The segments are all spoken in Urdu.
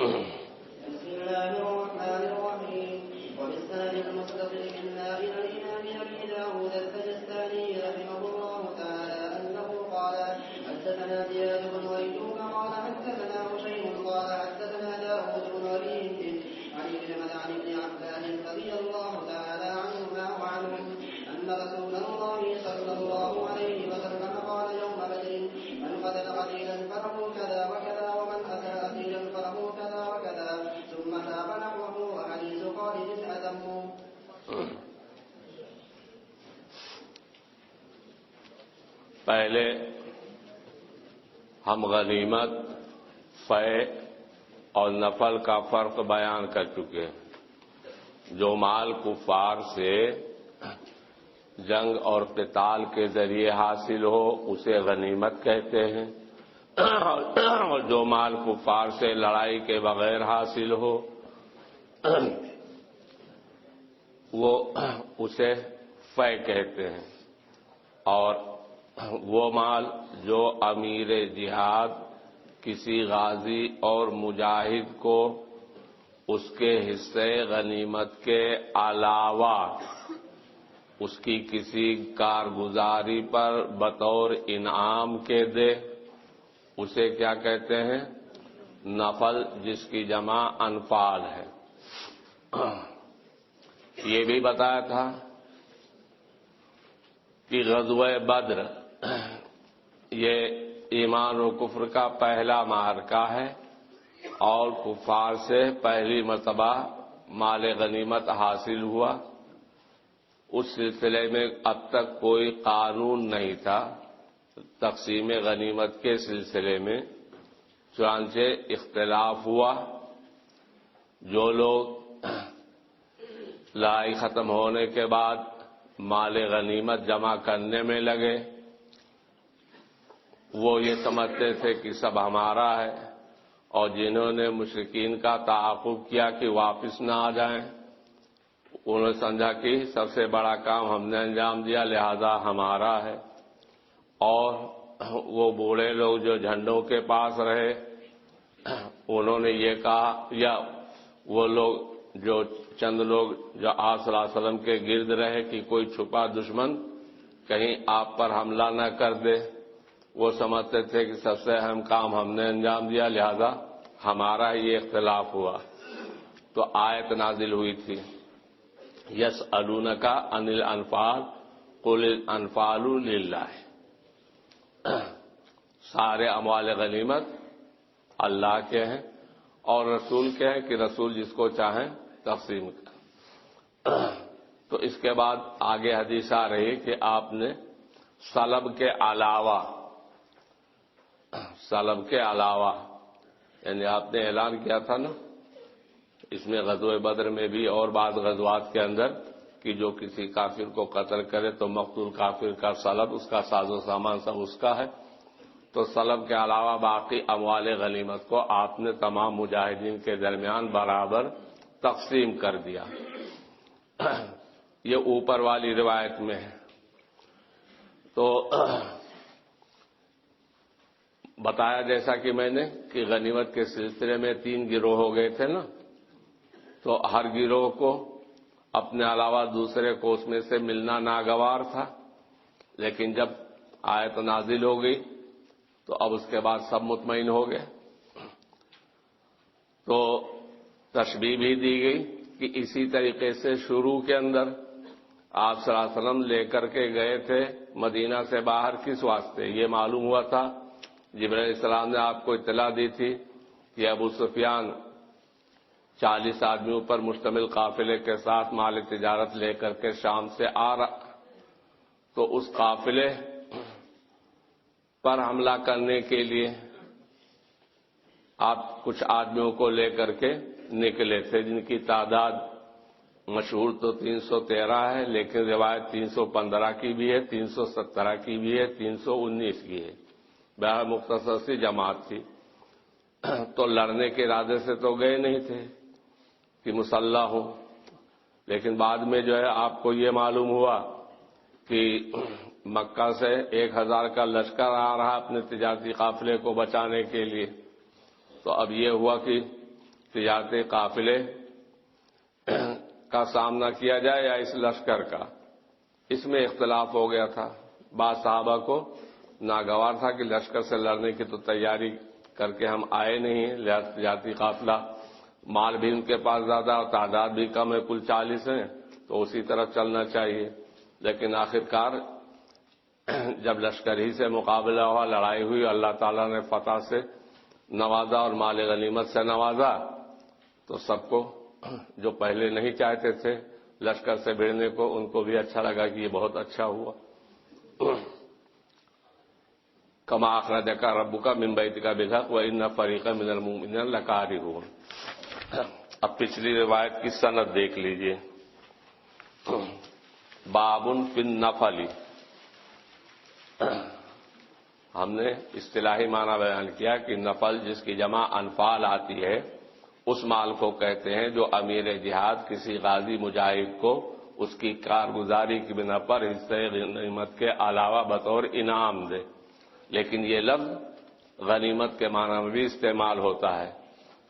بسم الله الرحمن الرحيم. وبالسند المتصل بالنار إلى الإمام أبي داود السجستاني رحمه الله تعالى أنه قال حدثنا زياد بن أيوب قال حدثنا هشيم قال حدثنا داود بن وليد عن ابن عباس رضي الله تعالى عنهما وعنهم أن رسول الله صلى الله عليه وسلم قال يوم بدر من قتل قتيلا فله كذا وكذا ومن قتل قتيلا فله كذا وكذا ثم تاب نحوه وحديث خالد أتم. پہلے ہم غنیمت، فے اور نفل کا فرق بیان کر چکے ہیں۔ جو مال کفار سے جنگ اور قتال کے ذریعے حاصل ہو اسے غنیمت کہتے ہیں، اور جو مال کفار سے لڑائی کے بغیر حاصل ہو وہ اسے فے کہتے ہیں، اور وہ مال جو امیر جہاد کسی غازی اور مجاہد کو اس کے حصے غنیمت کے علاوہ اس کی کسی کارگزاری پر بطور انعام کے دے اسے کیا کہتے ہیں؟ نفل، جس کی جمع انفال ہے۔ یہ بھی بتایا تھا کہ غزوہ بدر یہ ایمان و کفر کا پہلا معرکہ ہے، اور کفار سے پہلی مرتبہ مال غنیمت حاصل ہوا۔ اس سلسلے میں اب تک کوئی قانون نہیں تھا تقسیم غنیمت کے سلسلے میں، چنانچہ اختلاف ہوا۔ جو لوگ لڑائی ختم ہونے کے بعد مال غنیمت جمع کرنے میں لگے وہ یہ سمجھتے تھے کہ سب ہمارا ہے، اور جنہوں نے مشرکین کا تعاقب کیا کہ واپس نہ آ جائیں انہوں نے سمجھا کہ سب سے بڑا کام ہم نے انجام دیا لہذا ہمارا ہے۔ اور وہ بوڑھے لوگ جو جھنڈوں کے پاس رہے انہوں نے یہ کہا، یا وہ لوگ جو چند لوگ جو آپ صلی اللہ علیہ وسلم کے گرد رہے کہ کوئی چھپا دشمن کہیں آپ پر حملہ نہ کر دے، وہ سمجھتے تھے کہ سب سے اہم کام ہم نے انجام دیا لہذا ہمارا یہ اختلاف ہوا۔ تو آیت نازل ہوئی تھی یسألونک عن الانفال قل الانفال للہ، سارے اموال غنیمت اللہ کے ہیں اور رسول کے ہیں کہ رسول جس کو چاہیں تقسیم کریں۔ تو اس کے بعد آگے حدیث آ رہی کہ آپ نے سلب کے علاوہ یعنی آپ نے اعلان کیا تھا نا اس میں غزوہ بدر میں بھی اور بعض غزوات کے اندر کہ جو کسی کافر کو قتل کرے تو مقتول کافر کا سلب، اس کا ساز و سامان سب اس کا ہے۔ تو سلب کے علاوہ باقی اموال غنیمت کو آپ نے تمام مجاہدین کے درمیان برابر تقسیم کر دیا۔ یہ اوپر والی روایت میں ہے۔ تو بتایا جیسا کہ میں نے کہ غنیمت کے سلسلے میں 3 گروہ ہو گئے تھے نا، تو ہر گروہ کو اپنے علاوہ دوسرے کو اس میں سے ملنا ناگوار تھا، لیکن جب آیت نازل ہو گئی تو اب اس کے بعد سب مطمئن ہو گئے۔ تو تشبیہ بھی دی گئی کہ اسی طریقے سے شروع کے اندر آپ صلی اللہ علیہ وسلم لے کر کے گئے تھے مدینہ سے باہر کس واسطے؟ یہ معلوم ہوا تھا جبرائیل علیہ السلام نے آپ کو اطلاع دی تھی کہ ابو سفیان 40 آدمیوں پر مشتمل قافلے کے ساتھ مال تجارت لے کر کے شام سے آ رہا، تو اس قافلے پر حملہ کرنے کے لیے آپ کچھ آدمیوں کو لے کر کے نکلے تھے جن کی تعداد مشہور تو 313 ہے، لیکن روایت 315 کی بھی ہے، 317 کی بھی ہے، 319 کی ہے، بہر مختصر سی جماعت تھی۔ تو لڑنے کے ارادے سے تو گئے نہیں تھے کہ مسلح ہو، لیکن بعد میں جو ہے آپ کو یہ معلوم ہوا کہ مکہ سے 1000 کا لشکر آ رہا اپنے تجارتی قافلے کو بچانے کے لیے۔ تو اب یہ ہوا کہ تجارتی قافلے کا سامنا کیا جائے یا اس لشکر کا، اس میں اختلاف ہو گیا تھا۔ بعض صحابہ کو ناگوار تھا کہ لشکر سے لڑنے کی تو تیاری کر کے ہم آئے نہیں ہیں، لہذا تجارتی قافلہ، مال بھی ان کے پاس زیادہ اور تعداد بھی کم ہے، کل 40 ہیں، تو اسی طرح چلنا چاہیے۔ لیکن آخرکار جب لشکر ہی سے مقابلہ ہوا، لڑائی ہوئی، اللہ تعالیٰ نے فتح سے نوازا اور مال غنیمت سے نوازا، تو سب کو جو پہلے نہیں چاہتے تھے لشکر سے بھیڑنے کو، ان کو بھی اچھا لگا کہ یہ بہت اچھا ہوا۔ کما اخرجک ربک من بیتک بالحق وان فریقا من المؤمنین لکارہون۔ اب پچھلی روایت کی سند دیکھ لیجئے۔ باب فی النفل، ہم نے اصطلاحی معنی بیان کیا کہ نفل جس کی جمع انفال آتی ہے، اس مال کو کہتے ہیں جو امیر جہاد کسی غازی مجاہد کو اس کی کارگزاری کی بنا پر حصہ غنیمت کے علاوہ بطور انعام دے۔ لیکن یہ لفظ غنیمت کے معنی میں بھی استعمال ہوتا ہے،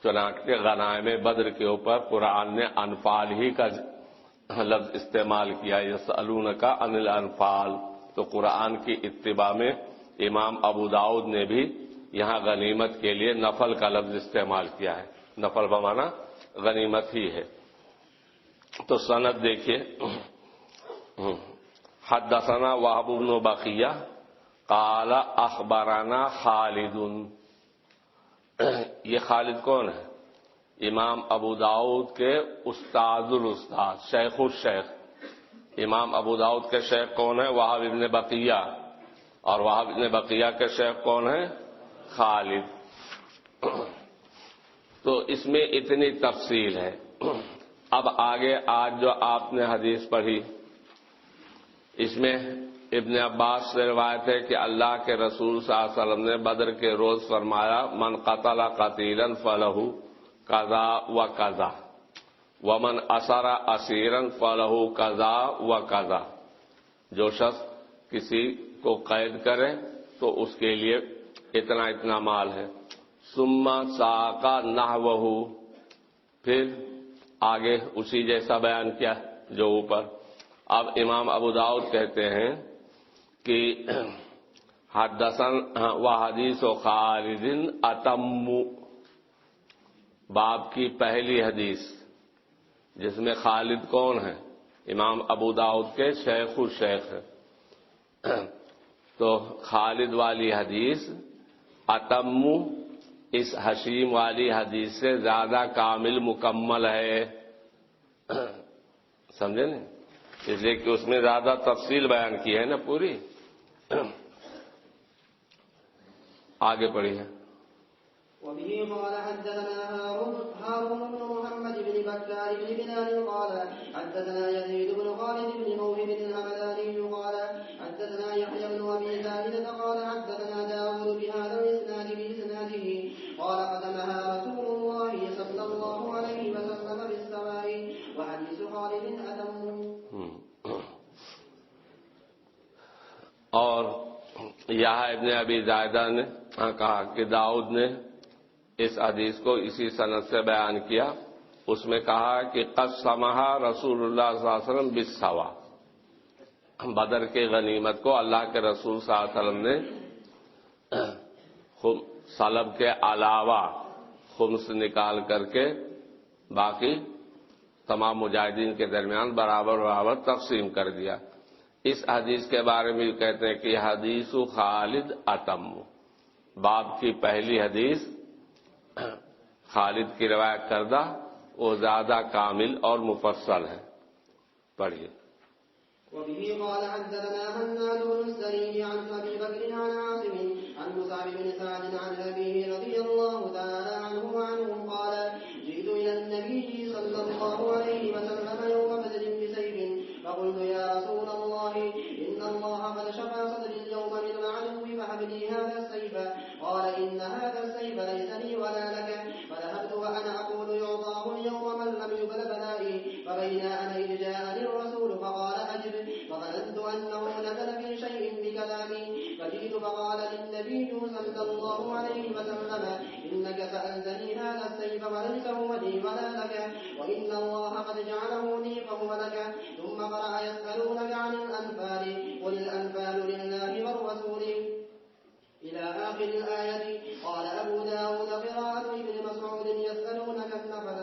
چنانچہ غنائم بدر کے اوپر قرآن نے انفال ہی کا لفظ استعمال کیا، یسألونک عن الانفال، تو قرآن کی اتباع میں امام ابو داؤد نے بھی یہاں غنیمت کے لیے نفل کا لفظ استعمال کیا ہے، نفل بمانا غنیمت ہی ہے۔ تو سند دیکھیے، حدثنا وہب بن بقیہ قال اخبرنا خالد، یہ خالد کون ہے؟ امام ابو داؤد کے استاد الاستاد، شیخ الشیخ۔ امام ابو داؤد کے شیخ کون ہیں؟ وہب بن بقیہ، اور وہب بن بقیہ کے شیخ کون ہیں؟ خالد۔ تو اس میں اتنی تفصیل ہے۔ اب آگے آج جو آپ نے حدیث پڑھی، اس میں ابن عباس سے روایت ہے کہ اللہ کے رسول صلی اللہ علیہ وسلم نے بدر کے روز فرمایا، من قتل قتیلا فلہ قضا و قضا ومن اسر اسیرا فلہ قضا و قضا، جو شخص کسی کو قید کرے تو اس کے لیے اتنا اتنا مال ہے۔ ثم ساق نحوہ، پھر آگے اسی جیسا بیان کیا جو اوپر۔ اب امام ابو داؤد کہتے ہیں کہ حدثنا و حدیث و خالد اتم، باب کی پہلی حدیث جس میں خالد کون ہے؟ امام ابو داؤد کے شیخ الشیخ ہے۔ تو خالد والی حدیث اتم اس حشیم والی حدیث سے زیادہ کامل مکمل ہے، سمجھے نا؟ اس لیے کہ اس میں زیادہ تفصیل بیان کی ہے نا پوری۔ آگے پڑھی ہے۔ وبه قال حدثنا هارون بن محمد بن بكار بن بلال قال حدثنا يزيد بن خالد بن موهب الهمداني قال حدثنا يحيى بن ابي زائدة قال حدثنا داود بهذا الاسناد باسناده قال قدمها رسول الله صلى الله عليه وسلم بالسماء وحديث خالد اتم۔ اور یحییٰ ابن ابی زائدہ نے کہا کہ داؤد نے اس حدیث کو اسی سند سے بیان کیا، اس میں کہا کہ قسمہا رسول اللہ صلی اللہ علیہ وسلم بالسوا، بدر کے غنیمت کو اللہ کے رسول صلی اللہ علیہ وسلم نے سلب کے علاوہ خمس نکال کر کے باقی تمام مجاہدین کے درمیان برابر برابر تقسیم کر دیا۔ اس حدیث کے بارے میں کہتے ہیں کہ حدیث خالد اتم، باب کی پہلی حدیث خالد کی روایت کردہ وہ زیادہ کامل اور مفصل ہے۔ پڑھیے۔ وبه قال حدثنا هناد بن السري عن ابي بكر عن عاصم عن مصعب بن سعد عن ابيه رضي الله تعالى عنه وعنهم قال جئت الى النبي صلى الله عليه وسلم يوم بدر بسيف فقلت يا رسول الله ان الله قد شفى صدري اليوم من العدو فهب لي هذا السيف قال ان هذا السيف ليس لي ولا لك فذهبت وانا اقول يعطاه اليوم من لم يبل بلائي فبين انا اذ جاءني الرسول فقال اجب فظننت انه نزل في شيء بكلامي فجئت فقال لي النبي صلى الله عليه وسلم إنك سألتني هذا السيف وليس هو لي ولا لك وإن الله قد جعله لي فهو لك. ثم قرأ يسألونك عن الأنفال قل الأنفال لله والرسول إلى آخر الآية. قال أبو داود قراءة ابن مسعود يسألونك النفل.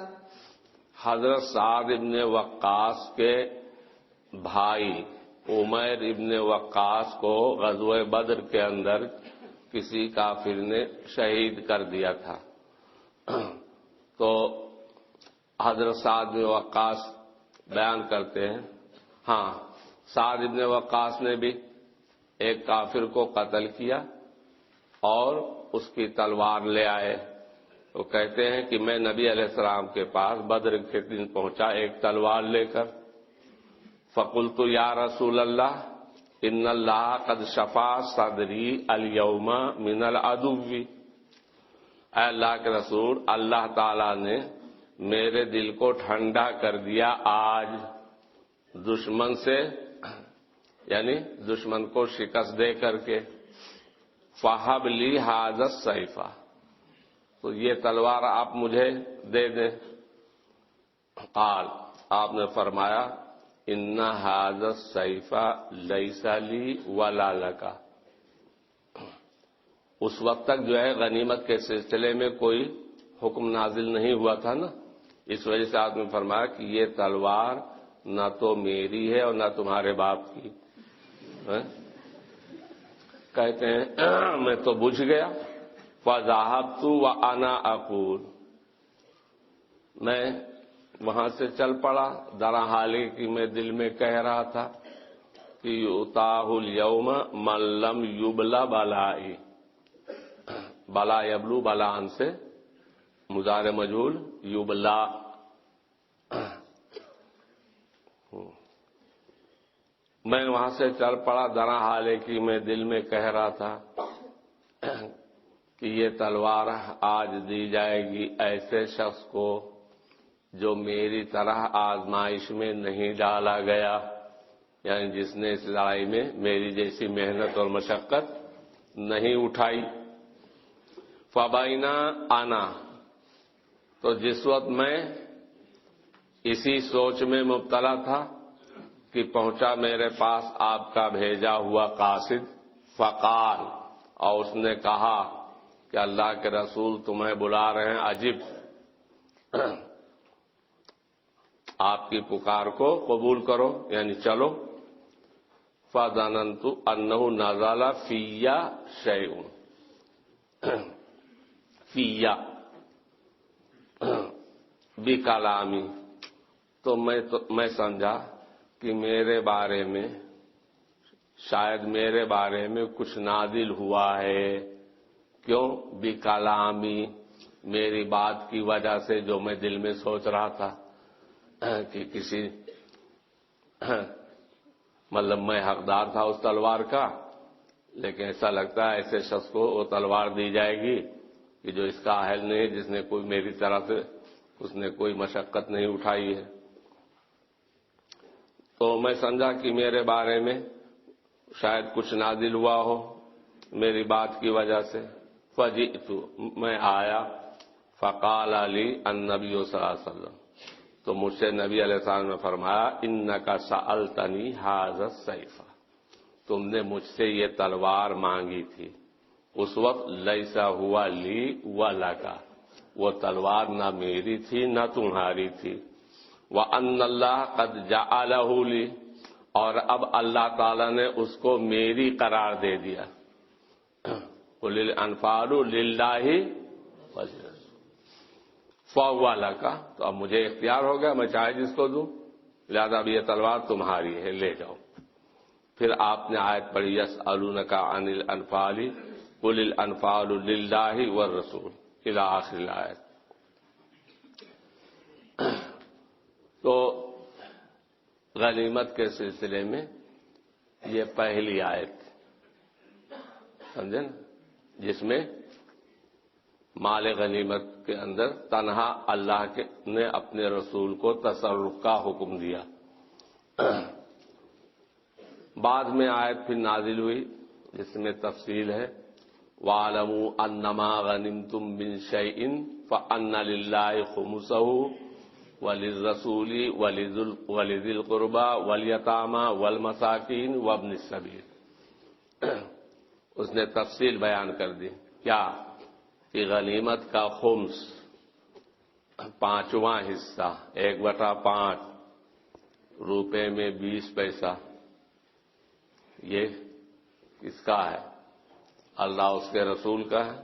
حضرت سعد ابن وقاص کے بھائی عمیر ابن وقاص کو غزوہ بدر کے اندر کسی کافر نے شہید کر دیا تھا. تو حضرت سعد بن وقاص بیان کرتے ہیں ہاں سعد ابن وقاص نے بھی ایک کافر کو قتل کیا اور اس کی تلوار لے آئے. وہ کہتے ہیں کہ میں نبی علیہ السلام کے پاس بدر کے دن پہنچا ایک تلوار لے کر. فقلت یا رسول اللہ ان اللہ قد شفا صدری الیوم من العدو. اے اللہ کے رسول اللہ تعالی نے میرے دل کو ٹھنڈا کر دیا آج دشمن سے، یعنی دشمن کو شکست دے کر کے. فہب لی ھذا السیف، تو یہ تلوار آپ مجھے دے دیں. قال، آپ نے فرمایا ان ھذا السیف لیس لی ولا لک. اس وقت تک جو ہے غنیمت کے سلسلے میں کوئی حکم نازل نہیں ہوا تھا نا، اس وجہ سے آپ نے فرمایا کہ یہ تلوار نہ تو میری ہے اور نہ تمہارے باپ کی. کہتے ہیں میں تو بجھ گیا. فذهبت وانا اقول، میں وہاں سے چل پڑا در حالی کہ میں دل میں کہہ رہا تھا کہ یؤتاہ الیوم من لم یبلا بلائی. بلا یبلو بلان سے مضارع مجہول یبلا. میں وہاں سے چل پڑا در حالی کہ میں دل میں کہہ رہا تھا کہ یہ تلوار آج دی جائے گی ایسے شخص کو جو میری طرح آزمائش میں نہیں ڈالا گیا، یعنی جس نے اس لڑائی میں میری جیسی محنت اور مشقت نہیں اٹھائی. فبینا انا، تو جس وقت میں اسی سوچ میں مبتلا تھا کہ پہنچا میرے پاس آپ کا بھیجا ہوا قاصد. فقال، اور اس نے کہا کہ اللہ کے رسول تمہیں بلا رہے ہیں، عجب، آپ کی پکار کو قبول کرو، یعنی چلو. فظننت انه نزل فی شیء، فی بکلامی، تو میں سمجھا کہ میرے بارے میں شاید میرے بارے میں کچھ نازل ہوا ہے. کیوں؟ بکلامی، میری بات کی وجہ سے جو میں دل میں سوچ رہا تھا کہ کسی مطلب میں حقدار تھا اس تلوار کا، لیکن ایسا لگتا ہے ایسے شخص کو وہ تلوار دی جائے گی کہ جو اس کا اہل نہیں، جس نے کوئی میری طرح سے اس نے کوئی مشقت نہیں اٹھائی ہے. تو میں سمجھا کہ میرے بارے میں شاید کچھ نازل ہوا ہو میری بات کی وجہ سے. فجئت، میں آیا. فقال علی النبی صلی اللہ علیہ وسلم، تو مجھ سے نبی علیہ السلام نے فرمایا انک سألتنی ھذا السیف، تم نے مجھ سے یہ تلوار مانگی تھی. اس وقت لیس ہوا لی ولک، وہ تلوار نہ میری تھی نہ تمہاری تھی. وَأَنَّ اللَّهَ قَدْ جَعَلَهُ لِي، اور اب اللہ تعالیٰ نے اس کو میری قرار دے دیا. قُلِ الْأَنْفَالُ لِلَّهِ فَهُوَ لَكَ، تو اب مجھے اختیار ہو گیا، میں چاہے جس کو دوں، لہذا اب یہ تلوار تمہاری ہے، لے جاؤ. پھر آپ نے آیت پڑھی یسألونک عن الانفال قل الانفال للہ والرسول الی آخر الآیت. تو غنیمت کے سلسلے میں یہ پہلی آیت سمجھے نا، جس میں مال غنیمت کے اندر تنہا اللہ نے اپنے رسول کو تصرف کا حکم دیا. بعد میں آیت پھر نازل ہوئی جس میں تفصیل ہے وَاعْلَمُوا أَنَّمَا غَنِمْتُم مِّن شَيْءٍ فَأَنَّ لِلَّهِ خُمُسَهُ وَلِلرَّسُولِ وَلِذِي الْقُرْبَىٰ وَالْيَتَامَىٰ وَالْمَسَاكِينِ وَابْنِ السَّبِيلِ۔ اس نے تفصیل بیان کر دی کیا کہ غنیمت کا خمس، پانچواں حصہ، 1/5 روپے میں 20 پیسہ، یہ کس کا ہے؟ اللہ اس کے رسول کا ہے۔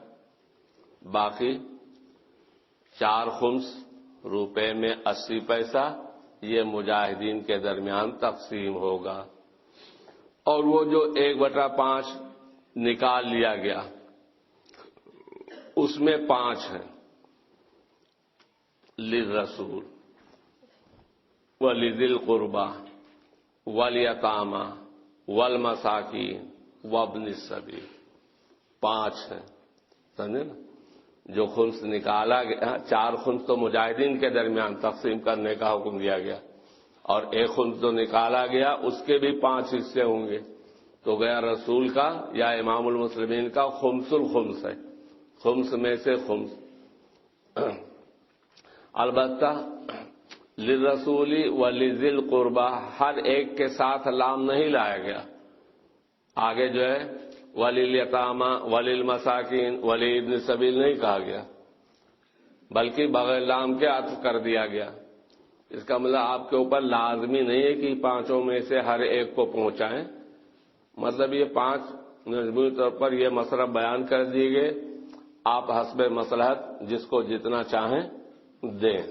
باقی 4 خمس روپے میں 80 پیسہ یہ مجاہدین کے درمیان تقسیم ہوگا، اور وہ جو 1/5 نکال لیا گیا اس میں 5 ہیں للرسول وَلِذِي الْقُرْبَىٰ وَالْيَتَامَىٰ وَالْمَسَاكِينِ وَابْنِ السَّبِيلِ، 5 ہیں، سمجھے نا؟ جو خمس نکالا گیا، 4 خمس تو مجاہدین کے درمیان تقسیم کرنے کا حکم دیا گیا، اور 1 خمس جو نکالا گیا اس کے بھی 5 حصے ہوں گے، تو گیا رسول کا یا امام المسلمین کا خمس الخمس ہے، خمس میں سے خمس۔ البتہ للرسول وَلِذِي الْقُرْبَىٰ ہر ایک کے ساتھ لام نہیں لایا گیا، آگے جو ہے وَلِلْيَتَامَىٰ وَلِلْمَسَاكِينِ وَلِابْنِ السَّبِيلِ نہیں کہا گیا، بلکہ بغیر لام کے عطف کر دیا گیا۔ اس کا مطلب آپ کے اوپر لازمی نہیں ہے کہ 5 میں سے ہر ایک کو پہنچائیں، مطلب یہ 5 مجموعی طور پر یہ مسئلہ بیان کر دیے گئے، آپ حسب مصلحت جس کو جتنا چاہیں دیں۔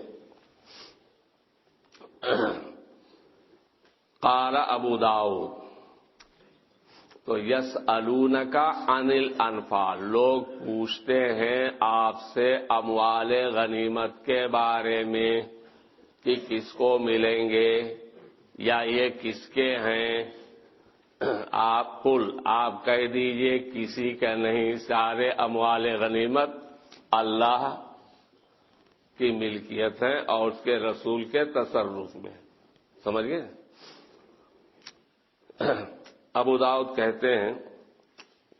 قال ابو داؤد، تو یسألونک عن الانفال، لوگ پوچھتے ہیں آپ سے اموال غنیمت کے بارے میں کہ کس کو ملیں گے یا یہ کس کے ہیں۔ آپ کہہ دیجئے کسی کا نہیں، سارے اموال غنیمت اللہ کی ملکیت ہے اور اس کے رسول کے تصرف میں، سمجھ گئے؟ ابو داؤد کہتے ہیں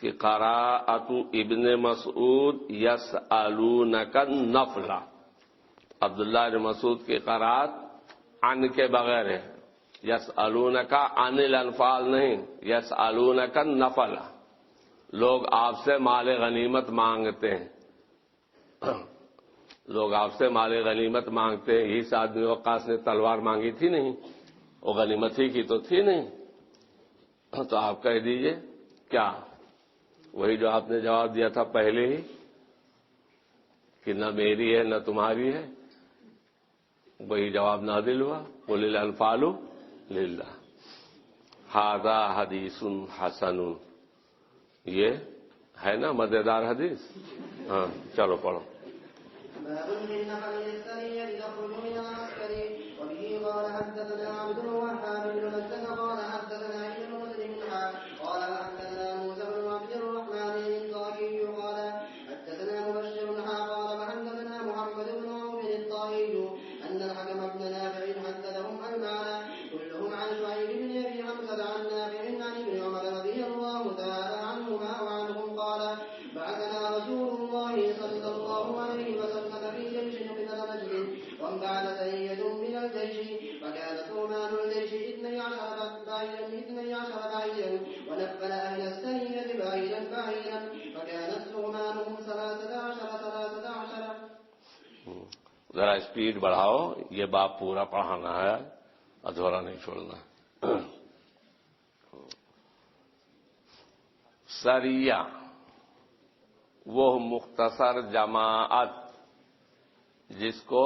کہ قراءۃ ابن مسعود یسألونک النفل، عبداللہ بن مسعود کی قراءت عن کے بغیر ہے، یسألونک عن الانفال نہیں، یسألونک النفل، لوگ آپ سے مال غنیمت مانگتے ہیں، لوگ آپ سے مال غنیمت مانگتے ہیں۔ یہ سعد بن وقاص نے تلوار مانگی تھی نہیں، وہ غنیمت ہی کی تو تھی نہیں، تو آپ کہہ دیجئے کیا وہی جو آپ نے جواب دیا تھا پہلے ہی کہ نہ میری ہے نہ تمہاری ہے، وہی جواب نازل ہوا، قل الانفال للہ۔ ھذا حدیث حسن، یہ ہے نا مزیدار حدیث؟ ہاں چلو پڑھو۔ باب في النفل للسرية تخرج من العسكر، وبه قال حدثنا عبد الوهاب بن مسلم قال حدثنا ابن مسلم قال حدثنا موسى بن عبد الرحمن الطائي قال حدثنا مبشر قال حدثنا محمد بن عوف الطائي ان الحكم بن نافع حدثهم المعنى كلهم عن شعيب بن ابي حمزه عن نافع عن ابن عمر رضي الله تعالى عنهما وعنهم قال بعثنا رسول الله صلى الله عليه وسلم في جيش قتل رجل وانبعث سرية من الجيش، فكان ثمان الجيش 12 بعيرا ونفل أهل السرية بعيرا فكانت ثمانهم 13. ذرا اسپیڈ بڑھاؤ، یہ باب پورا پڑھانا ہے، ادھورا نہیں چھوڑنا۔ سریہ وہ مختصر جماعت جس کو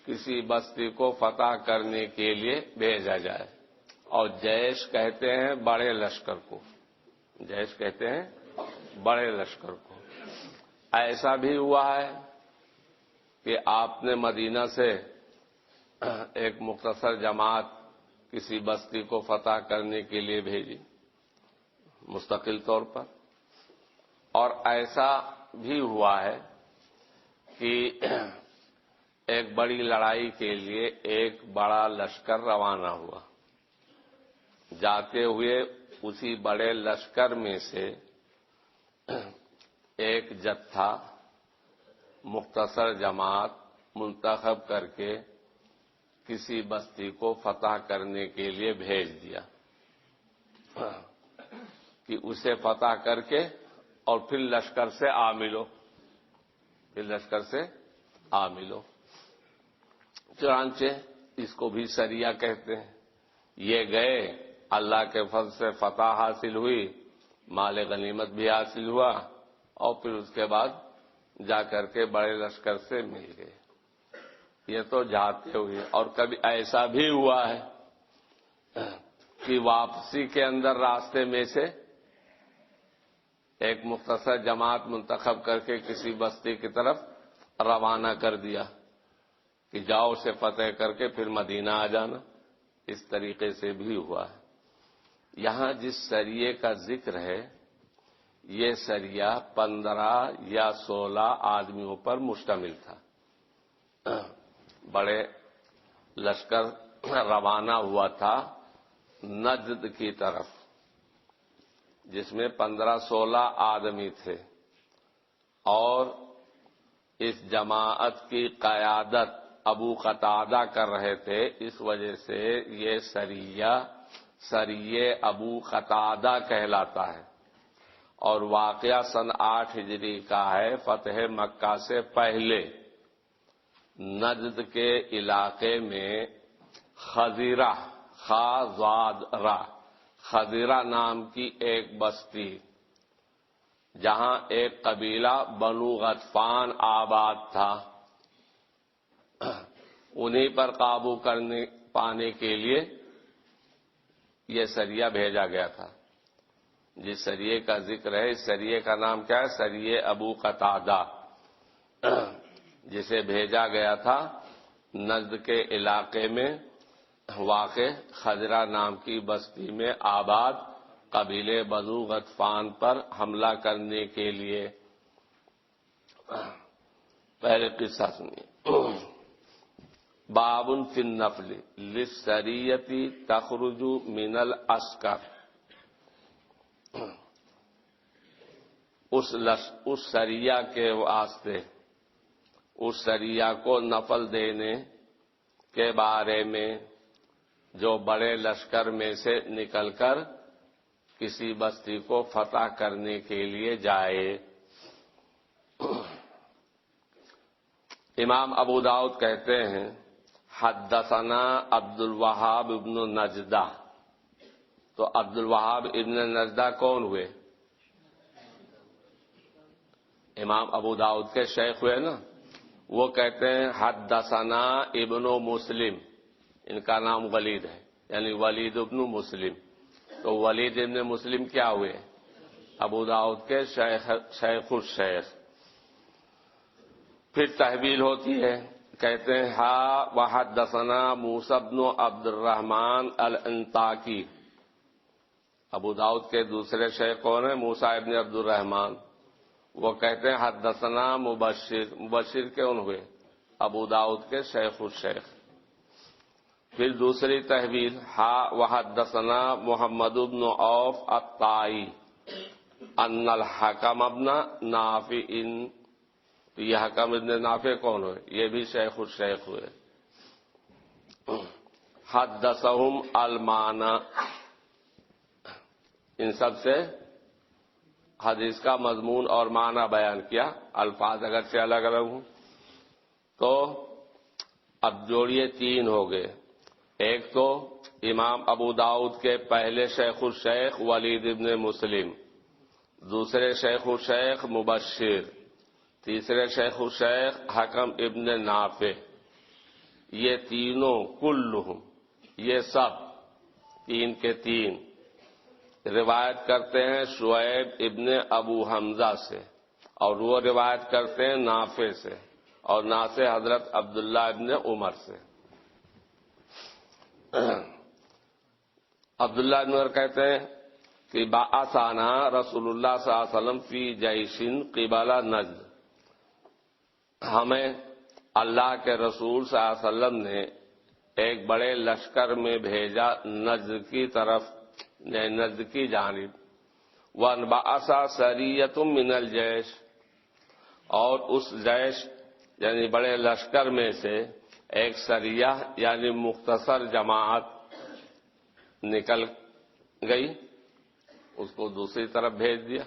کسی بستی کو فتح کرنے کے لیے بھیجا جائے، اور جیش کہتے ہیں بڑے لشکر کو، جیش کہتے ہیں بڑے لشکر کو۔ ایسا بھی ہوا ہے کہ آپ نے مدینہ سے ایک مختصر جماعت کسی بستی کو فتح کرنے کے لیے بھیجی مستقل طور پر، اور ایسا بھی ہوا ہے کہ ایک بڑی لڑائی کے لیے ایک بڑا لشکر روانہ ہوا، جاتے ہوئے اسی بڑے لشکر میں سے ایک جتھا مختصر جماعت منتخب کر کے کسی بستی کو فتح کرنے کے لیے بھیج دیا کہ اسے فتح کر کے اور پھر لشکر سے آ ملو، چنانچہ اس کو بھی سریہ کہتے ہیں۔ یہ گئے، اللہ کے فضل سے فتح حاصل ہوئی، مال غنیمت بھی حاصل ہوا، اور پھر اس کے بعد جا کر کے بڑے لشکر سے مل گئے۔ یہ تو جاتے ہوئے، اور کبھی ایسا بھی ہوا ہے کہ واپسی کے اندر راستے میں سے ایک مختصر جماعت منتخب کر کے کسی بستی کی طرف روانہ کر دیا کہ جاؤ اسے فتح کر کے پھر مدینہ آ جانا۔ اس طریقے سے بھی ہوا ہے۔ یہاں جس سریے کا ذکر ہے یہ سریہ 15 یا 16 آدمیوں پر مشتمل تھا۔ بڑے لشکر روانہ ہوا تھا نجد کی طرف، جس میں 15-16 آدمی تھے، اور اس جماعت کی قیادت ابو قتادہ کر رہے تھے۔ اس وجہ سے یہ سریہ ابو قتادہ کہلاتا ہے، اور واقعہ سن 8 ہجری کا ہے۔ فتح مکہ سے پہلے نجد کے علاقے میں خضیرہ، خضیرہ نام کی ایک بستی، جہاں ایک قبیلہ بنو غطفان آباد تھا، انہی پر قابو پانے کے لیے یہ سریہ بھیجا گیا تھا۔ جس سریے کا ذکر ہے اس سریے کا نام کیا ہے؟ سریہ ابو قتادہ، جسے بھیجا گیا تھا نجد کے علاقے میں واقع خضرہ نام کی بستی میں آباد قبیلے بنو غطفان پر حملہ کرنے کے لیے۔ پہلے قصہ سنیے۔ باب فی النفل للسریۃ تخرج من العسکر۔ اس سریہ کے واسطے، اس سریہ کو نفل دینے کے بارے میں جو بڑے لشکر میں سے نکل کر کسی بستی کو فتح کرنے کے لیے جائے۔ امام ابو داؤد کہتے ہیں حدثنا عبد الوہاب ابن نجدہ۔ تو عبد الوہاب ابن نجدہ کون ہوئے؟ امام ابو داؤد کے شیخ ہوئے نا۔ وہ کہتے ہیں حدثنا ابن مسلم، ان کا نام ولید ہے، یعنی ولید ابن مسلم۔ تو ولید ابن مسلم کیا ہوئے؟ ابو داؤد کے شیخ الشیخ۔ پھر تحویل ہوتی ہے، کہتے ہیں ہا وحدثنا موسیٰ بن عبد الرحمن الانطاکی۔ ابو داؤد کے دوسرے شیخ کون ہیں؟ موسیٰ ابن عبد الرحمن۔ وہ کہتے ہیں حدثنا مبشر۔ مبشر کون ہوئے؟ ابو داؤد کے شیخ الشیخ۔ پھر دوسری تحویل ہا وحدثنا محمد بن عوف الطائی ان الحکم ابن نافع۔ یہ حکم ابن نافع کون ہوئے؟ یہ بھی شیخ الشیخ ہوئے۔ حدثہم المعنی، ان سب سے حدیث کا مضمون اور معنی بیان کیا، الفاظ اگرچہ الگ الگ ہوں۔ تو اب جوڑیے 3 ہو گئے۔ ایک تو امام ابو داؤد کے پہلے شیخ الشیخ ولید ابن مسلم، دوسرے شیخ الشیخ مبشر، تیسرے شیخ الشیخ حکم ابن نافع۔ یہ تینوں کلہم، یہ سب 3 کے 3 روایت کرتے ہیں شعیب ابن ابو حمزہ سے، اور وہ روایت کرتے ہیں نافع سے، اور نافع حضرت عبداللہ ابن عمر سے۔ عبداللہ ابن عمر کہتے ہیں کہ بعثنا رسول اللہ صلی اللہ علیہ وسلم فی جیش قبل نجد۔ ہمیں اللہ کے رسول صلی اللہ علیہ وسلم نے ایک بڑے لشکر میں بھیجا نجد کی طرف، نجد کی جانب، وانبعث سریۃ من الجیش، اور اس جیش یعنی بڑے لشکر میں سے ایک سریہ یعنی مختصر جماعت نکل گئی، اس کو دوسری طرف بھیج دیا۔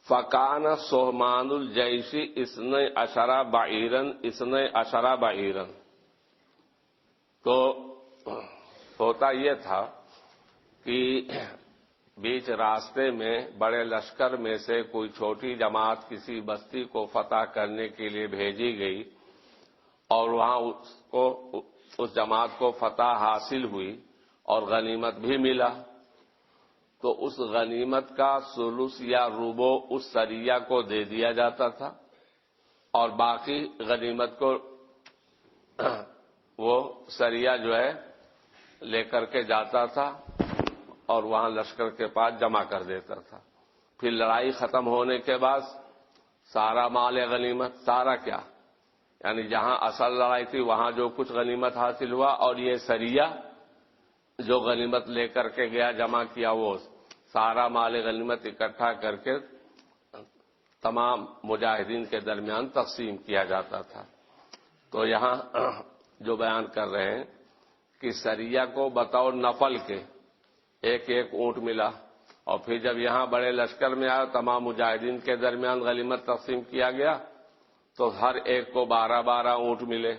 فکان سہمان الجیش اثنی عشرہ بعیرن، تو ہوتا یہ تھا کہ بیچ راستے میں بڑے لشکر میں سے کوئی چھوٹی جماعت کسی بستی کو فتح کرنے کے لیے بھیجی گئی، اور وہاں اس جماعت کو فتح حاصل ہوئی اور غنیمت بھی ملا، تو اس غنیمت کا ثلث یا ربع اس سریہ کو دے دیا جاتا تھا، اور باقی غنیمت کو وہ سریہ جو ہے لے کر کے جاتا تھا اور وہاں لشکر کے پاس جمع کر دیتا تھا۔ پھر لڑائی ختم ہونے کے بعد سارا مال غنیمت، سارا کیا یعنی جہاں اصل لڑائی تھی وہاں جو کچھ غنیمت حاصل ہوا، اور یہ سریہ جو غنیمت لے کر کے گیا جمع کیا، وہ سارا مال غنیمت اکٹھا کر کے تمام مجاہدین کے درمیان تقسیم کیا جاتا تھا۔ تو یہاں جو بیان کر رہے ہیں کہ سریہ کو بطور نفل کے ایک ایک اونٹ ملا، اور پھر جب یہاں بڑے لشکر میں آیا تمام مجاہدین کے درمیان غنیمت تقسیم کیا گیا، تو ہر ایک کو 12 اونٹ ملے،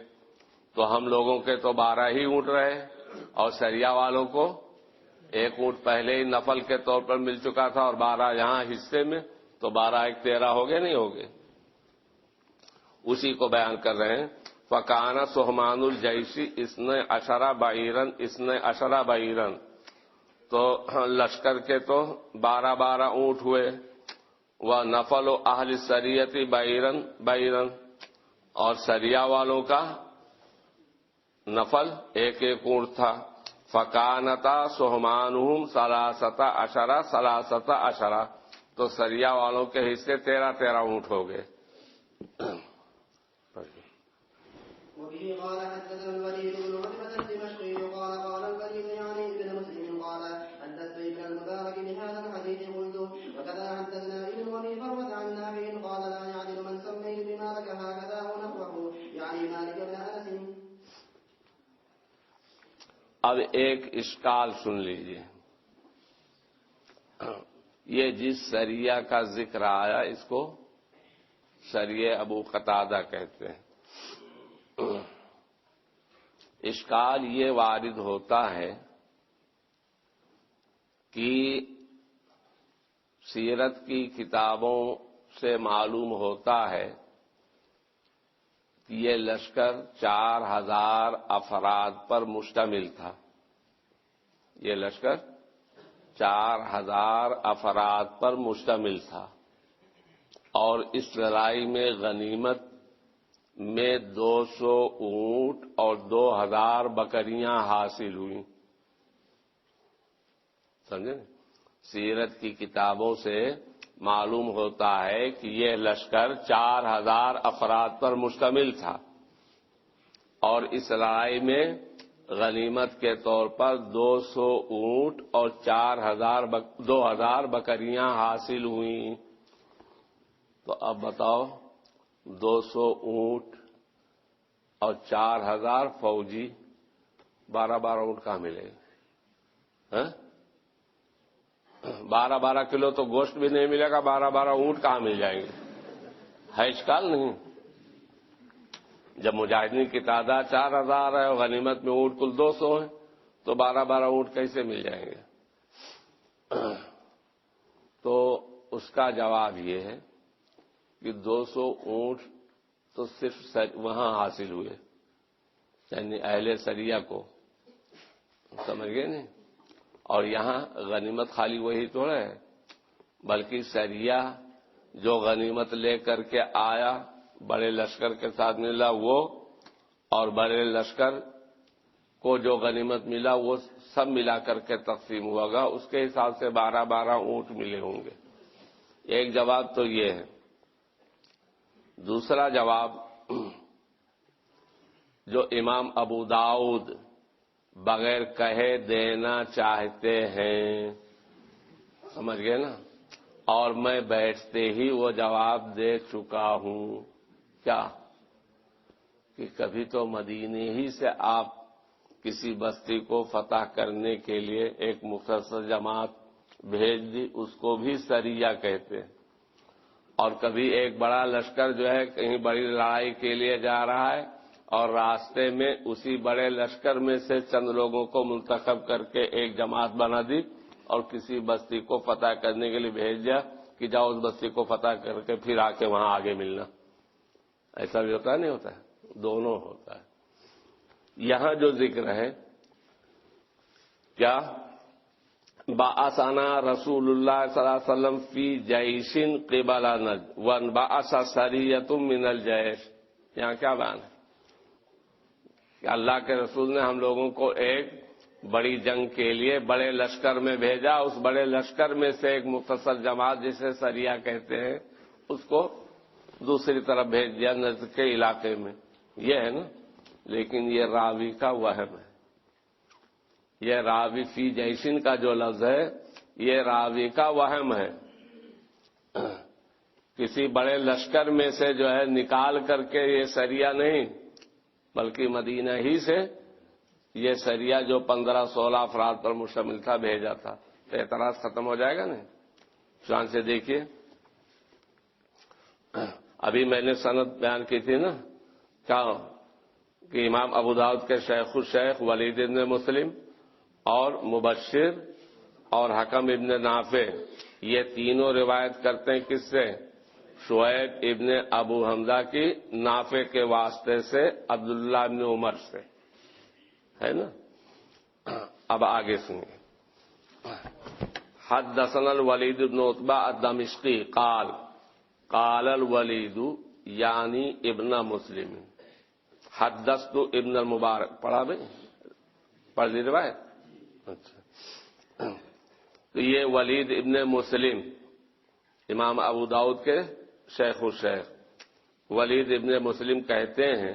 تو ہم لوگوں کے تو 12 ہی اونٹ رہے، اور سریہ والوں کو ایک اونٹ پہلے ہی نفل کے طور پر مل چکا تھا، اور 12 یہاں حصے میں، تو 12 ایک 13 ہو گئے نہیں ہو گئے؟ اسی کو بیان کر رہے ہیں۔ فکان سہمان الجیش اثنی عشرہ بعیرن، تو لشکر کے تو 12 اونٹ ہوئے، وہ نفل و اہل سریت بعیرن، اور سریہ والوں کا نفل ایک ایک اونٹ تھا۔ فکانتا سہمانہم ثلاثۃ عشرہ، تو سریہ والوں کے حصے 13 اونٹ ہو گئے۔ وبه قال حدثنا الوليد بن عتبة الدمشقي قال الوليد يعني ابن مسلم قال حدثت ابن المبارك بهذا الحديث قلت وكذا حدثنا ابن ابي فروة عن نافع قال لا يعدل من سميت بمالك هكذا ونحوه، يعني مالك بن انس۔ اب ایک اشکال سن لیجئے، یہ جس سریہ کا ذکر آیا اس کو سریہ ابو قتادہ کہتے ہیں۔ اشکال یہ وارد ہوتا ہے کہ سیرت کی کتابوں سے معلوم ہوتا ہے کہ یہ لشکر 4000 افراد پر مشتمل تھا، یہ لشکر 4000 افراد پر مشتمل تھا، اور اس لڑائی میں غنیمت میں 200 اونٹ اور 2000 بکریاں حاصل ہوئیں۔ سمجھے؟ سیرت کی کتابوں سے معلوم ہوتا ہے کہ یہ لشکر 4000 افراد پر مشتمل تھا، اور اس لڑائی میں غنیمت کے طور پر 200 اونٹ اور 2000 بکریاں حاصل ہوئیں۔ تو اب بتاؤ 200 اونٹ اور 4000 فوجی، 12 اونٹ کہاں ملے گا؟ 12 کلو تو گوشت بھی نہیں ملے گا، 12 اونٹ کہاں مل جائیں گے؟ ہے اشکال نہیں؟ جب مجاہدین کی تعداد 4000 ہے اور غنیمت میں اونٹ کل 200 ہیں، تو 12 اونٹ کیسے مل جائیں گے؟ تو اس کا جواب یہ ہے کہ 200 اونٹ تو صرف وہاں حاصل ہوئے، یعنی اہل سریہ کو، سمجھ گئے نہیں؟ اور یہاں غنیمت خالی وہی تھوڑا ہے، بلکہ سریہ جو غنیمت لے کر کے آیا بڑے لشکر کے ساتھ ملا وہ، اور بڑے لشکر کو جو غنیمت ملا وہ سب ملا کر کے تقسیم ہوا گا، اس کے حساب سے 12 اونٹ ملے ہوں گے۔ ایک جواب تو یہ ہے۔ دوسرا جواب جو امام ابو داؤد بغیر کہے دینا چاہتے ہیں. سمجھ گئے نا؟ اور میں بیٹھتے ہی وہ جواب دے چکا ہوں. کیا کہ کبھی تو مدینے ہی سے آپ کسی بستی کو فتح کرنے کے لیے ایک مختصر جماعت بھیج دی، اس کو بھی سریہ کہتے ہیں. اور کبھی ایک بڑا لشکر جو ہے کہیں بڑی لڑائی کے لیے جا رہا ہے اور راستے میں اسی بڑے لشکر میں سے چند لوگوں کو منتخب کر کے ایک جماعت بنا دی اور کسی بستی کو فتح کرنے کے لیے بھیج دیا کہ جاؤ اس بستی کو فتح کر کے پھر آ کے وہاں آگے ملنا. ایسا بھی ہوتا ہے نہیں ہوتا ہے؟ دونوں ہوتا ہے. یہاں جو ذکر ہے کیا بعثنا رسول اللہ صلی اللہ علیہ وسلم فی جیش قبل نجد وانبعث سریۃ من الجیش. یہاں کیا بیان ہے کہ اللہ کے رسول نے ہم لوگوں کو ایک بڑی جنگ کے لیے بڑے لشکر میں بھیجا، اس بڑے لشکر میں سے ایک مختصر جماعت جسے سریہ کہتے ہیں اس کو دوسری طرف بھیج دیا نجد کے علاقے میں. یہ ہے نا. لیکن یہ راوی کا وہم ہے. یہ راوی فی جیشن کا جو لفظ ہے یہ راوی کا وہم ہے. کسی بڑے لشکر میں سے جو ہے نکال کر کے یہ سریہ نہیں، بلکہ مدینہ ہی سے یہ سریہ جو 15-16 افراد پر مشتمل تھا بھیجا تھا. تو اعتراض ختم ہو جائے گا نہیں. شان سے دیکھیے ابھی میں نے سند بیان کی تھی نا کیا کہ امام ابو داؤد کے شیخ الشیخ ولید ابن مسلم اور مبشر اور حکم ابن نافع یہ تینوں روایت کرتے ہیں کس سے؟ شعیب ابن ابو حمزہ کی نافع کے واسطے سے عبداللہ ابن عمر سے، ہے نا. اب آگے سنیے. حدثنا الولید بن عتبہ الدمشقی قال الولید یعنی ابن مسلم حدثت ابن المبارک. پڑھا بھائی؟ پڑھ لی روایت. اچھا، تو یہ ولید ابن مسلم امام ابو داؤد کے شیخ الشیخ ولید ابن مسلم کہتے ہیں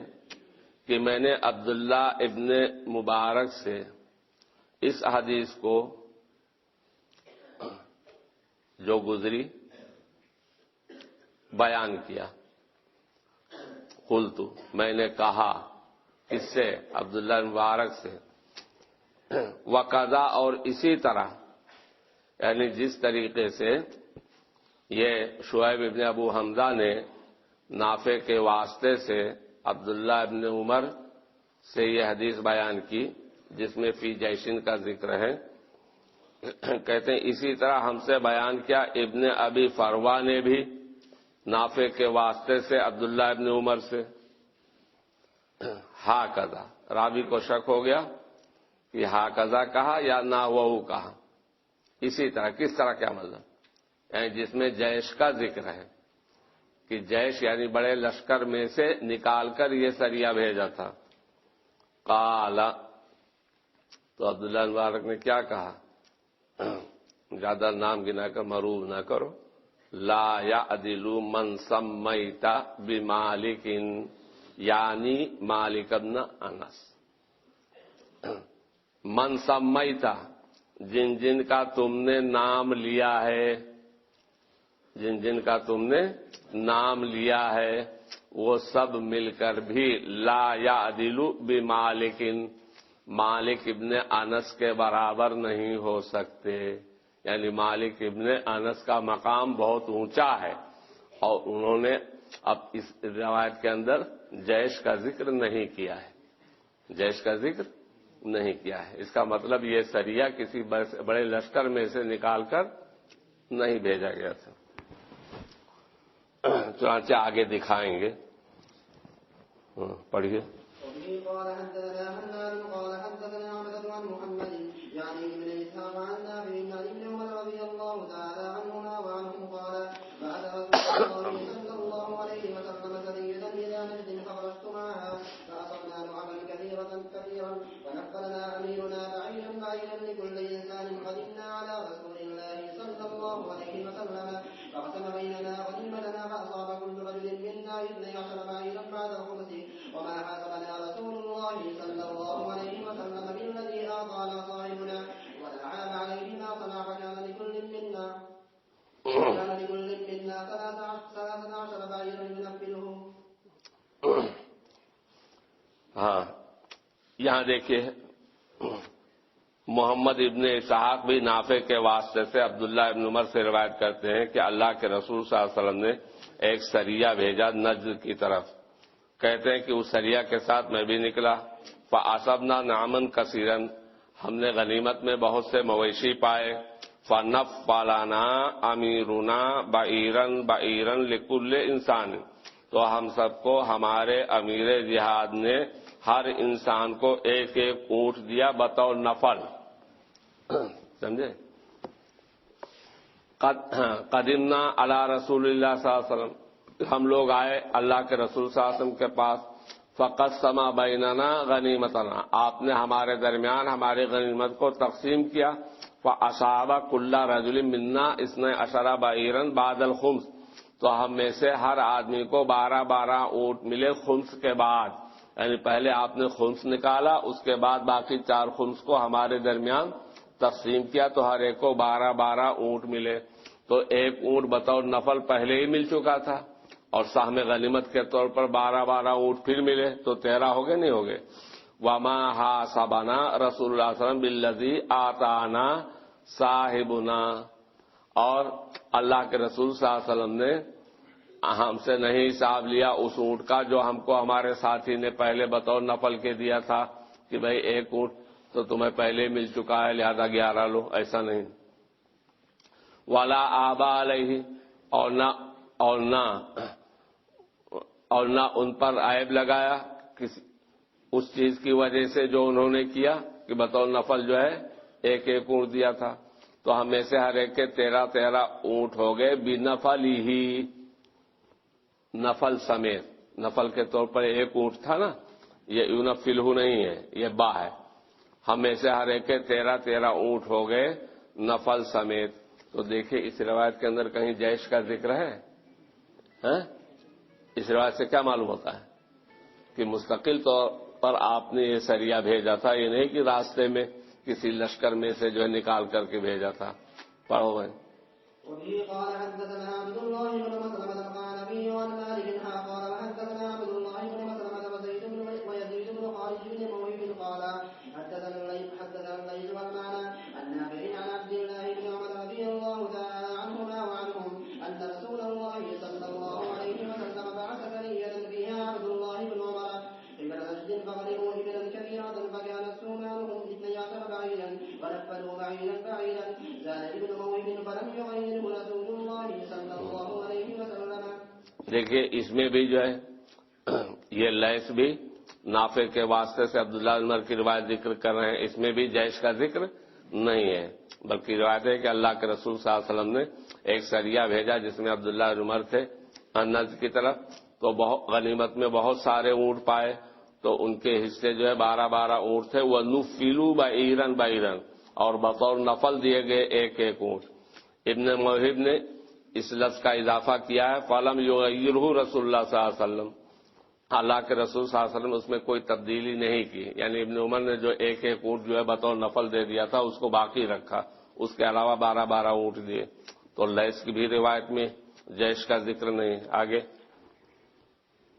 کہ میں نے عبداللہ ابن مبارک سے اس حدیث کو جو گزری بیان کیا. قلت میں نے کہا اس سے عبداللہ مبارک سے وقضا اور اسی طرح یعنی جس طریقے سے یہ شعیب ابن ابو حمزہ نے نافع کے واسطے سے عبداللہ ابن عمر سے یہ حدیث بیان کی جس میں فی جیشن کا ذکر ہے. کہتے ہیں اسی طرح ہم سے بیان کیا ابن ابی فروا نے بھی نافع کے واسطے سے عبداللہ ابن عمر سے. ہا کذا راوی کو شک ہو گیا کہ ہا کذا کہا یا نہ وہ کہا. اسی طرح کس طرح کیا مطلب؟ یعنی جس میں جیش کا ذکر ہے کہ جیش یعنی بڑے لشکر میں سے نکال کر یہ سریہ بھیجا تھا. قال تو عبداللہ مبارک نے کیا کہا؟ زیادہ نام گنا کر معروف نہ کرو. لا یعدل من سمیت بمالک یعنی مالک ابن انس. من سمیت جن جن کا تم نے نام لیا ہے، جن جن کا تم نے نام لیا ہے وہ سب مل کر بھی لا یعدل بمالک مالک ابن انس کے برابر نہیں ہو سکتے. یعنی مالک ابن انس کا مقام بہت اونچا ہے اور انہوں نے اب اس روایت کے اندر جیش کا ذکر نہیں کیا ہے. جیش کا ذکر نہیں کیا ہے. اس کا مطلب یہ سریہ کسی بڑے لشکر میں سے نکال کر نہیں بھیجا گیا تھا. چنانچہ آگے دکھائیں گے. پڑھیے. قال حدثنا حنان قال حدثنا عبد عن محمد يعني ابن اسحاق عن نافع عن ابن عمر رضي الله تعالى عنهما وعنهم قال بعد رسول الله صلى الله عليه وسلم سرية الى نجد فخرجت معها فاصبنا نعما كثيرا ونفلنا اميرنا بعيرا لكل انسان قدمنا على رسول الله صلى الله عليه وسلم فقسم بيننا غنيمتنا فاصاب كل رجل منا 12 بعيرا بعد الخمس وما حاسبنا رسول الله صلى الله إلى 13 بعيرا ينفله. ہاں یہاں دیکھیے محمد ابن اسحاق بھی نافع کے واسطے سے عبداللہ ابن عمر سے روایت کرتے ہیں کہ اللہ کے رسول صلی اللہ علیہ وسلم نے ایک سریہ بھیجا نجد کی طرف. کہتے ہیں کہ اس سریہ کے ساتھ میں بھی نکلا. فَأَصَبْنَا نَعْمًا كَثِيرًا، ہم نے غنیمت میں بہت سے مویشی پائے. فَنَفَّلَنَا أَمِيرُنَا بَعِيرًا بَعِيرًا لِكُلِّ إِنسَانٍ، تو ہم سب کو ہمارے امیر جہاد نے ہر انسان کو ایک ایک اونٹ دیا بطور نفل. سمجھے؟ قدمنا علی رسول اللہ صلی اللہ علیہ وسلم، ہم لوگ آئے اللہ کے رسول صلی اللہ علیہ وسلم کے پاس. فقسم بیننا غنیمتنا، آپ نے ہمارے درمیان ہماری غنیمت کو تقسیم کیا. فاصاب کل رجل منا 12 بعیرا بعد الخمس، تو ہم میں سے ہر آدمی کو 12 اونٹ ملے خمس کے بعد. یعنی پہلے آپ نے خمس نکالا، اس کے بعد باقی 4 خمس کو ہمارے درمیان تقسیم کیا تو ہر ایک کو 12 اونٹ ملے. تو ایک اونٹ بطور نفل پہلے ہی مل چکا تھا اور سہم غنیمت کے طور پر 12 اونٹ پھر ملے تو 13 ہو گئے نہیں ہو گئے. وما حاسبنا رسول اللہ صلی اللہ علیہ وسلم بالذی آتانا صاحبنا، اور اللہ کے رسول صلی اللہ علیہ وسلم نے ہم سے نہیں حساب لیا اس اونٹ کا جو ہم کو ہمارے ساتھی نے پہلے بطور نفل کے دیا تھا کہ بھائی ایک اونٹ تو تمہیں پہلے مل چکا ہے لہذا 11 لو، ایسا نہیں. ولا آبا علیہ، اور نہ ان پر عیب لگایا اس چیز کی وجہ سے جو انہوں نے کیا کہ بطور نفل جو ہے ایک ایک اونٹ دیا تھا. تو ہم میں سے ہر ایک کے 13 اونٹ ہو گئے بنفل ہی، نفل سمیت. نفل کے طور پر ایک اونٹ تھا نا، یہ یونفلہ نہیں ہے، یہ با ہے. ہم میں سے ہر ایک کے 13 اونٹ ہو گئے نفل سمیت. تو دیکھیں اس روایت کے اندر کہیں جیش کا ذکر ہے؟ اس روایت سے کیا معلوم ہوتا ہے کہ مستقل طور پر آپ نے یہ سریہ بھیجا تھا، یہ نہیں کہ راستے میں کسی لشکر میں سے جو ہے نکال کر کے بھیجا تھا. پڑھو بھائی. وبه قال حدثنا عبد الله بن مسلمة القعنبي عن مالك قال حدثنا عبد الله بن مسلمة ويزيد بن خالد بن موهب قال حدثنا الليث والمعنى عن نافع عن عبد الله بن عمر رضي الله تعالى عنهما وعنهم أن رسول الله صلى الله عليه وسلم بعث سرية فيها عبد الله بن عمر قبل نجد فغلبوا إبلا كثيرة فكانت سومانهم 12 بعيرا ونفلوا بعيرا زاد ابن موهب فلم يغيره رسول الله صلى الله عليه وسلم. دیکھیے اس میں بھی جو ہے یہ لیث بھی نافع کے واسطے سے عبداللہ عمر کی روایت ذکر کر رہے ہیں، اس میں بھی جیش کا ذکر نہیں ہے، بلکہ روایت ہے کہ اللہ کے رسول صلی اللہ علیہ وسلم نے ایک سریہ بھیجا جس میں عبداللہ عمر تھے نجد کی طرف. تو غنیمت میں بہت سارے اونٹ پائے تو ان کے حصے جو ہے 12 اونٹ تھے. وہ نفلوا بعیرا اور بطور نفل دیے گئے ایک ایک اونٹ. ابن موہب نے اس لفظ کا اضافہ کیا ہے فلم یغیرہ رسول اللہ صلی اللہ علیہ وسلم، اللہ کے رسول صلی اللہ علیہ وسلم نے اس میں کوئی تبدیلی نہیں کی. یعنی ابن عمر نے جو ایک ایک اونٹ جو ہے بطور نفل دے دیا تھا اس کو باقی رکھا، اس کے علاوہ 12 اونٹ دیے. تو لیث کی بھی روایت میں جیش کا ذکر نہیں. آگے.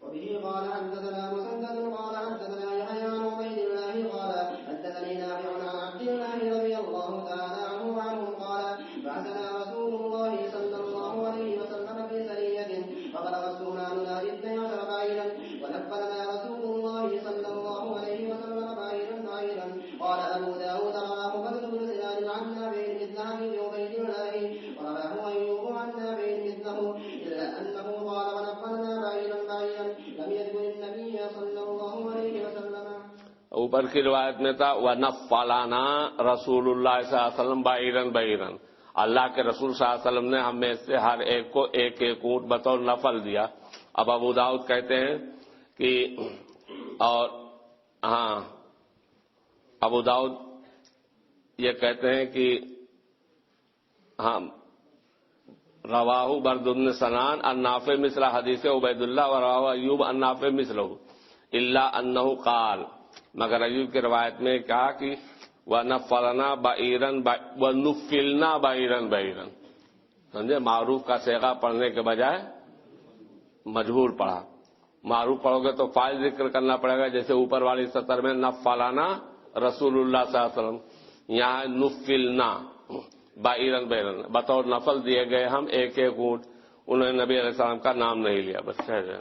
وبه قال حدثنا مسدد قال حدثنا يحيى عن عبيد الله قال حدثني نافع عن عبد الله رضي الله تعالى عنه وعنهم قال بعثنا رسول الله صلى الله عليه وسلم في سرية فبلغ السومان 12 بعيرا ونفلنا رسول الله صلى الله عليه وسلم بعيرا. قال أبو داود رواه بدر بن سنان عن نافع مثل حديث عبيد الله ورواه أيوب عن نافع مثله إلا أنه قال ونفلنا بعيرا لم يذكر النبي صلى الله عليه وسلم. اوپر کی روایت میں تھا وَنَفَّلَنَا رسول اللہ صلی اللہ علیہ وسلم بعیرا، اللہ کے رسول صلی اللہ علیہ وسلم نے ہم میں سے ہر ایک کو ایک ایک اونٹ بطور نفل دیا. اب ابو داؤد کہتے ہیں کہ اور ہاں ابو داؤد یہ کہتے ہیں کہ ہاں رواہ برد بن سنان عن نافع مثل حدیث عبید اللہ ورواہ ایوب عن نافع مثلہ الا انہ قال، مگر ایوب کی روایت میں کہا کہ وَنَفَّلْنَا بَعِيرًا وَنُفِّلْنَا بَعِيرًا سمجھے؟ معروف کا صیغہ پڑھنے کے بجائے مجہور پڑھا. معروف پڑھو گے تو فاعل ذکر کرنا پڑے گا، جیسے اوپر والی سطر میں نفلانا رسول اللہ صلی اللہ علیہ وسلم، یہاں نفلنا بائرن بیرن، بطور نفل دیے گئے ہم ایک ایک اونٹ. انہوں نے نبی علیہ السلام کا نام نہیں لیا، بس کہہ دیں.